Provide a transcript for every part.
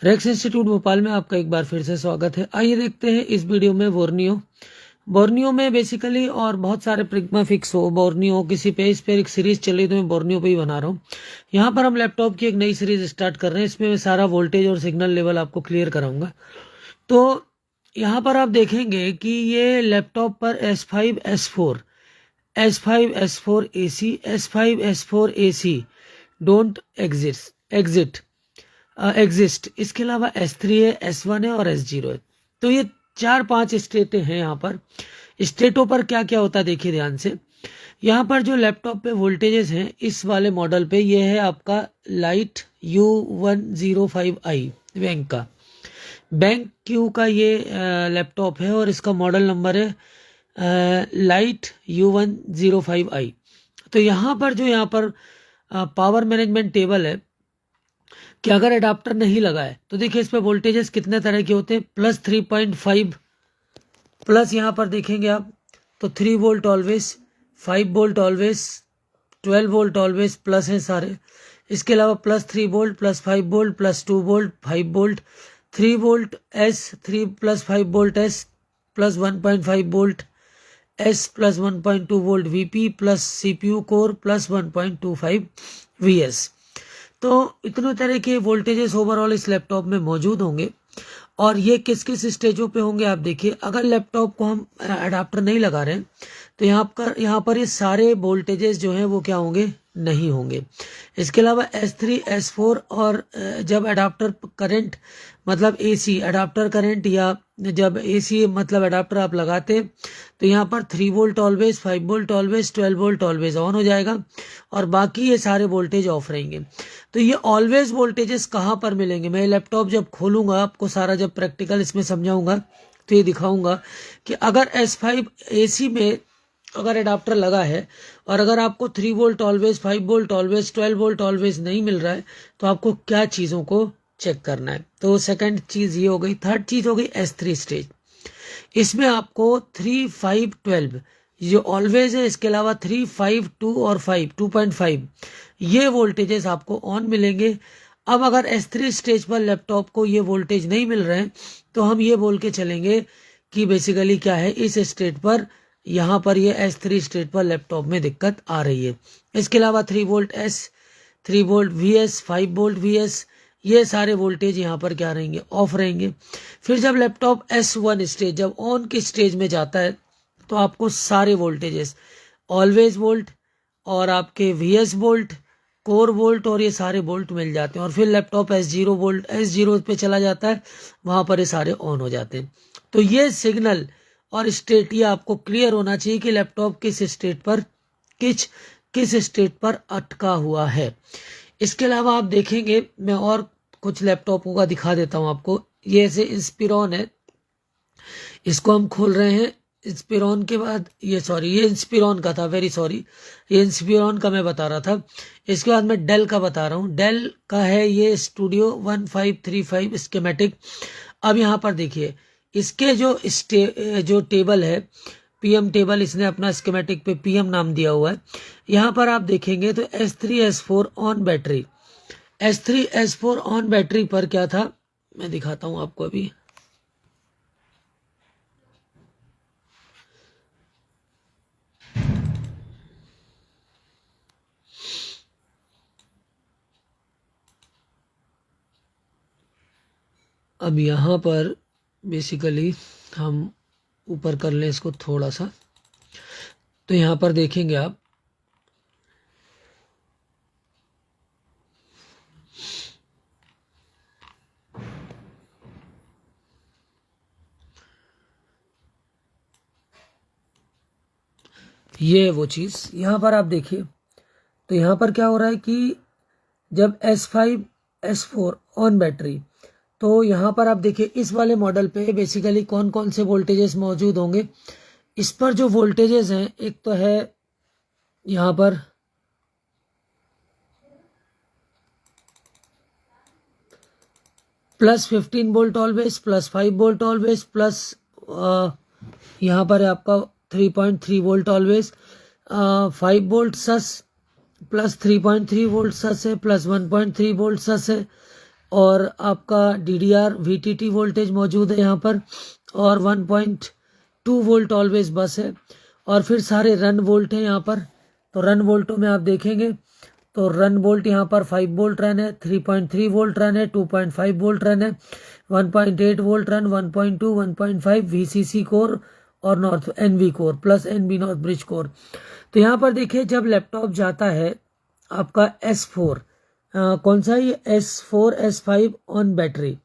Racks institute Bhopal में आपका एक बार फिर से स्वागत है। आइए देखते हैं इस वीडियो में बोर्नियो में बेसिकली और बहुत सारे प्रिग्मा फिक्स हो, बोर्नियो किसी पे, इस पर एक सीरीज चली तो मैं बोर्नियो पे ही बना रहा हूँ। यहाँ पर हम लैपटॉप की एक नई सीरीज स्टार्ट कर रहे हैं। इसमें मैं सारा वोल्टेज और सिग्नल लेवल आपको क्लियर कराऊंगा। तो यहाँ पर आप देखेंगे कि ये लैपटॉप पर S5 S4 AC S5 S4 AC don't exist. इसके अलावा S3 है, S1 है और S0 है। तो ये 4-5 स्टेटें हैं। यहाँ पर स्टेटों पर क्या क्या होता है देखिए ध्यान से। यहाँ पर जो लैपटॉप पे वोल्टेजेस हैं इस वाले मॉडल पे, ये है आपका लाइट U105i बैंक क्यू का ये लैपटॉप है और इसका मॉडल नंबर है लाइट U105i। तो यहाँ पर पावर मैनेजमेंट टेबल है कि अगर एडाप्टर नहीं लगा है तो देखिए इस पे वोल्टेजेस कितने तरह के होते हैं। प्लस 3.5 प्लस, यहाँ पर देखेंगे आप तो 3 volt always, 5 volt always, 12 volt always plus है सारे। इसके अलावा plus 3 volt, plus 5 volt, plus 2 volt, 5 volt, 3 volt S, 3 plus 5 volt S, plus 1.5 volt S, plus 1.2 volt VP, plus CPU core, plus 1.25 VS. तो इतने तरह के वोल्टेजेस ओवरऑल इस laptop में मौजूद होंगे। और ये किस किस स्टेजों पे होंगे आप देखिए। अगर लैपटॉप को हम अडाप्टर नहीं लगा रहे हैं तो यहाँ पर ये सारे वोल्टेजेस जो हैं वो क्या होंगे, नहीं होंगे। इसके अलावा S3 S4 और जब अडाप्टर करंट मतलब AC अडाप्टर करंट, या जब AC मतलब अडाप्टर आप लगाते तो यहाँ पर 3 volt always, 5 volt always, 12 volt always on हो जाएगा और बाकी ये सारे वोल्टेज ऑफ रहेंगे। तो ये ऑलवेज वोल्टेजेस कहाँ पर मिलेंगे, मैं लैपटॉप जब खोलूंगा आपको सारा जब प्रैक्टिकल इसमें समझाऊंगा तो ये दिखाऊंगा कि अगर S5 AC में अगर एडाप्टर लगा है और अगर आपको 3 volt always, 5 volt always, 12 volt always नहीं मिल रहा है तो आपको क्या चीज़ों को चेक करना है। तो सेकंड चीज़ ये हो गई। थर्ड चीज़ हो गई S3 स्टेज। इसमें आपको 3, 5, 12 जो ऑलवेज है, इसके अलावा 3, 5, 2 और 5, 2.5 ये वोल्टेजेस आपको ऑन मिलेंगे। अब अगर S3 स्टेज पर लैपटॉप को ये वोल्टेज नहीं मिल रहे हैं तो हम ये बोल के चलेंगे कि बेसिकली क्या है, इस स्टेट पर यहाँ पर ये S3 स्टेट पर लैपटॉप में दिक्कत आ रही है। इसके अलावा 3 volt S, 3 volt VS, 5 volt VS, ये सारे वोल्टेज यहाँ पर क्या रहेंगे, ऑफ रहेंगे। फिर जब लैपटॉप S1 स्टेज जब ऑन की स्टेज में जाता है तो आपको सारे वोल्टेजेस ऑलवेज वोल्ट और आपके VS वोल्ट, कोर वोल्ट और ये सारे वोल्ट मिल जाते हैं। और फिर लैपटॉप S0 पे चला जाता है, वहाँ पर ये सारे ऑन हो जाते हैं। तो ये सिग्नल और स्टेट ये आपको क्लियर होना चाहिए कि लैपटॉप किस स्टेट पर अटका हुआ है। इसके अलावा आप देखेंगे, मैं और कुछ लैपटॉपों का दिखा देता हूं आपको। ये ऐसे इंस्पिरॉन है, इसको हम खोल रहे हैं। इंस्पिरॉन के बाद ये इंस्पिरॉन का था, वेरी सॉरी, ये इंस्पिरॉन का मैं बता रहा था। इसके बाद मैं डेल का बता रहा हूँ। डेल का है ये स्टूडियो 1535 स्कीमेटिक। अब यहाँ पर देखिए इसके जो टेबल है, PM टेबल, इसने अपना स्कीमेटिक पे PM नाम दिया हुआ है। यहाँ पर आप देखेंगे तो S3 S4 on battery, S3 S4 on battery पर क्या था, मैं दिखाता हूँ आपको अभी। अब यहाँ पर बेसिकली हम ऊपर कर लें इसको थोड़ा सा, तो यहाँ पर देखेंगे आप ये वो चीज़। यहाँ पर आप देखिए तो यहाँ पर क्या हो रहा है कि जब S5 S4 ऑन बैटरी, तो यहाँ पर आप देखिए इस वाले मॉडल पे बेसिकली कौन कौन से वोल्टेजेस मौजूद होंगे। इस पर जो वोल्टेजेस हैं, एक तो है यहाँ पर plus 15 volt always, plus 5 volt always, plus यहाँ पर है आपका 3.3 वोल्ट ऑलवेज, 5 वोल्ट सस, प्लस 3.3 वोल्ट सस है, प्लस 1.3 वोल्ट सस है, और आपका DDR VTT वोल्टेज मौजूद है यहाँ पर, और 1.2 वोल्ट ऑलवेज बस है, और फिर सारे रन वोल्ट हैं यहाँ पर। तो रन वोल्टों में आप देखेंगे तो रन वोल्ट यहाँ पर 5 वोल्ट रन है, 3.3 वोल्ट रन है, 2.5 वोल्ट रन है, 1.8 वोल्ट रन, 1.2, 1.5 VCC कोर और north NV core plus NB north bridge core. तो यहाँ पर देखिए जब लैपटॉप जाता है आपका S4, कौन सा ये S4 S5 ऑन बैटरी,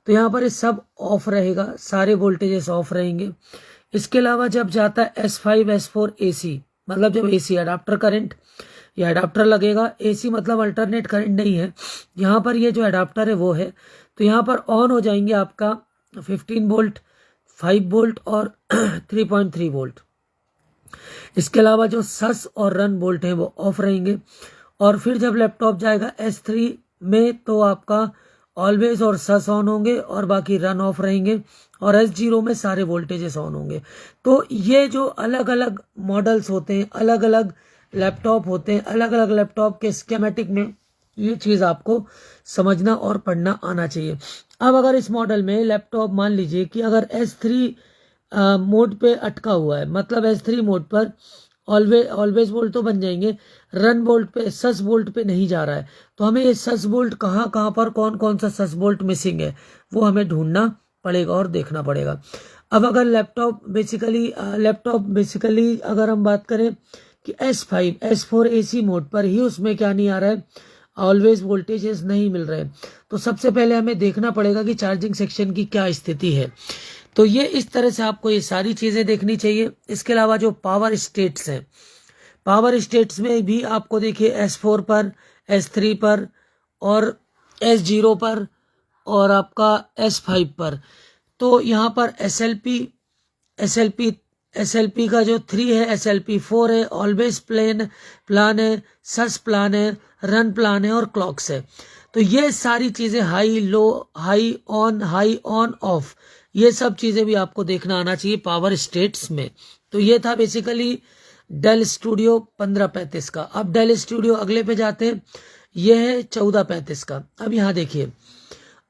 तो यहाँ पर ये सब ऑफ रहेगा, सारे वोल्टेजेस ऑफ रहेंगे। इसके अलावा जब जाता है S5 S4 AC, मतलब जब AC अडाप्टर करंट या अडाप्टर लगेगा, AC मतलब अल्टरनेट करंट नहीं है, यहाँ पर ये जो अडाप्टर है वो है, तो यहाँ पर ऑन हो जाएंगे आपका 15 वोल्ट, 5 वोल्ट और 3.3 वोल्ट। इसके अलावा जो सस और रन वोल्ट हैं वो ऑफ रहेंगे। और फिर जब लैपटॉप जाएगा S3 में तो आपका ऑलवेज और सस ऑन होंगे और बाकी रन ऑफ रहेंगे, और S0 में सारे वोल्टेजेस ऑन होंगे। तो ये जो अलग अलग मॉडल्स होते हैं, अलग अलग लैपटॉप होते हैं, अलग अलग लैपटॉप के स्कीमेटिक में ये चीज़ आपको समझना और पढ़ना आना चाहिए। अब अगर इस मॉडल में लैपटॉप मान लीजिए कि अगर S3 मोड पे अटका हुआ है, मतलब S3 मोड पर ऑलवेज वोल्ट तो बन जाएंगे, रन वोल्ट पे सस वोल्ट पे नहीं जा रहा है, तो हमें ये सस वोल्ट कहाँ पर कौन कौन सा सस वोल्ट मिसिंग है वो हमें ढूंढना पड़ेगा और देखना पड़ेगा। अब अगर लैपटॉप बेसिकली अगर हम बात करें कि S5 S4 AC मोड पर ही उसमें क्या नहीं आ रहा है, ऑलवेज वोल्टेजेस नहीं मिल रहे, तो सबसे पहले हमें देखना पड़ेगा कि चार्जिंग सेक्शन की क्या स्थिति है। तो ये इस तरह से आपको ये सारी चीज़ें देखनी चाहिए। इसके अलावा जो पावर स्टेट्स हैं, पावर स्टेट्स में भी आपको देखिए S4 पर, S3 पर और S0 पर और आपका S5 पर, तो यहाँ पर SLP का जो 3 है, SLP 4 है, ऑलवेज प्लान है, सस प्लान है, रन प्लान है और क्लॉक्स है। तो ये सारी चीज़ें high low, high on off, ये सब चीज़ें भी आपको देखना आना चाहिए पावर स्टेट्स में। तो ये था बेसिकली डेल स्टूडियो 1535 का। अब डेल स्टूडियो अगले पे जाते हैं, ये है 1435 का। अब यहाँ देखिए,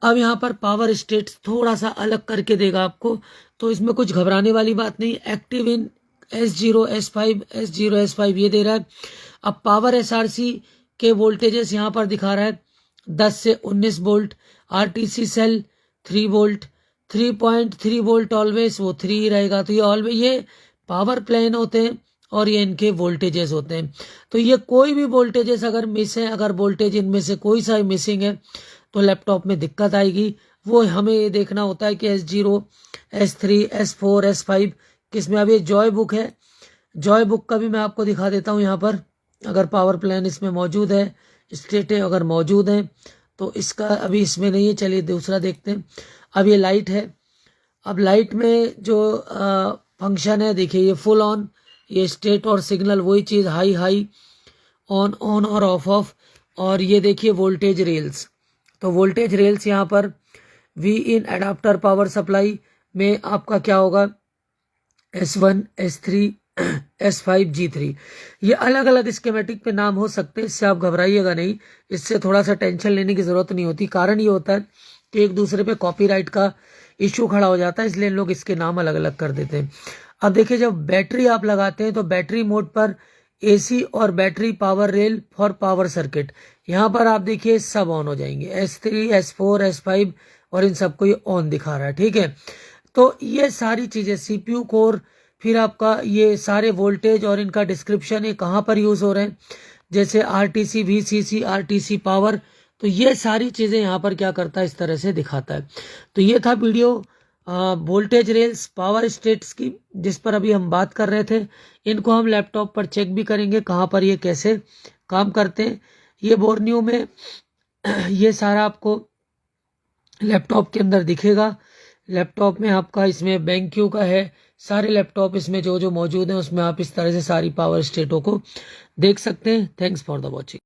अब यहाँ पर पावर स्टेट्स थोड़ा सा अलग करके देगा आपको, तो इसमें कुछ घबराने वाली बात नहीं। एक्टिव इन S0 S5 ये दे रहा है। अब पावर SRC के वोल्टेजेस यहाँ पर दिखा रहा है 10 से 19 volt, RTC cell 3 volt, 3.3 volt always, वो 3 रहेगा। तो ये ऑलवेज ये पावर प्लान होते हैं और ये इनके वोल्टेजेस होते हैं। तो ये कोई भी वोल्टेजेस अगर मिस है, अगर वोल्टेज इनमें से कोई सा मिसिंग है तो लैपटॉप में दिक्कत आएगी। वो हमें ये देखना होता है कि S0 S3 S4 S5 किस में। अब ये जॉय बुक है, जॉय बुक का भी मैं आपको दिखा देता हूँ यहाँ पर, अगर पावर प्लान इसमें मौजूद है, स्टेट है अगर मौजूद है, तो इसका अभी इसमें नहीं है। चलिए दूसरा देखते हैं। अब ये लाइट है, अब लाइट में जो फंक्शन है देखिए, ये फुल ऑन, ये स्टेट और सिग्नल वही चीज़, हाई ऑन और ऑफ। और ये देखिए वोल्टेज रेल्स, तो वोल्टेज रेल्स यहाँ पर V इन अडाप्टर पावर सप्लाई में आपका क्या होगा, S1 S3 S5 G3, ये अलग अलग स्कीमेटिक पे नाम हो सकते हैं, इससे आप घबराइएगा नहीं, इससे थोड़ा सा टेंशन लेने की ज़रूरत नहीं होती। कारण ये होता है कि एक दूसरे पे कॉपीराइट का इशू खड़ा हो जाता है, इसलिए लोग इसके नाम अलग अलग कर देते हैं। अब देखिए जब बैटरी आप लगाते हैं तो बैटरी मोड पर AC और battery power rail for power circuit, यहाँ पर आप देखिए सब ऑन हो जाएंगे, S3 S4 S5 और इन सबको ये ऑन दिखा रहा है, ठीक है। तो ये सारी चीज़ें CPU कोर, फिर आपका ये सारे वोल्टेज और इनका डिस्क्रिप्शन है कहाँ पर यूज़ हो रहे हैं, जैसे RTC VCC RTC पावर, तो ये सारी चीज़ें यहाँ पर क्या करता है, इस तरह से दिखाता है। तो ये था video voltage rails power states की, जिस पर अभी हम बात कर रहे थे। इनको हम लैपटॉप पर चेक भी करेंगे कहाँ पर ये कैसे काम करते हैं। ये बोर्नियो में ये सारा आपको लैपटॉप के अंदर दिखेगा। लैपटॉप में आपका इसमें BenQ का है, सारे लैपटॉप इसमें जो जो मौजूद हैं उसमें आप इस तरह से सारी पावर स्टेटों को देख सकते हैं। Thanks for the watching.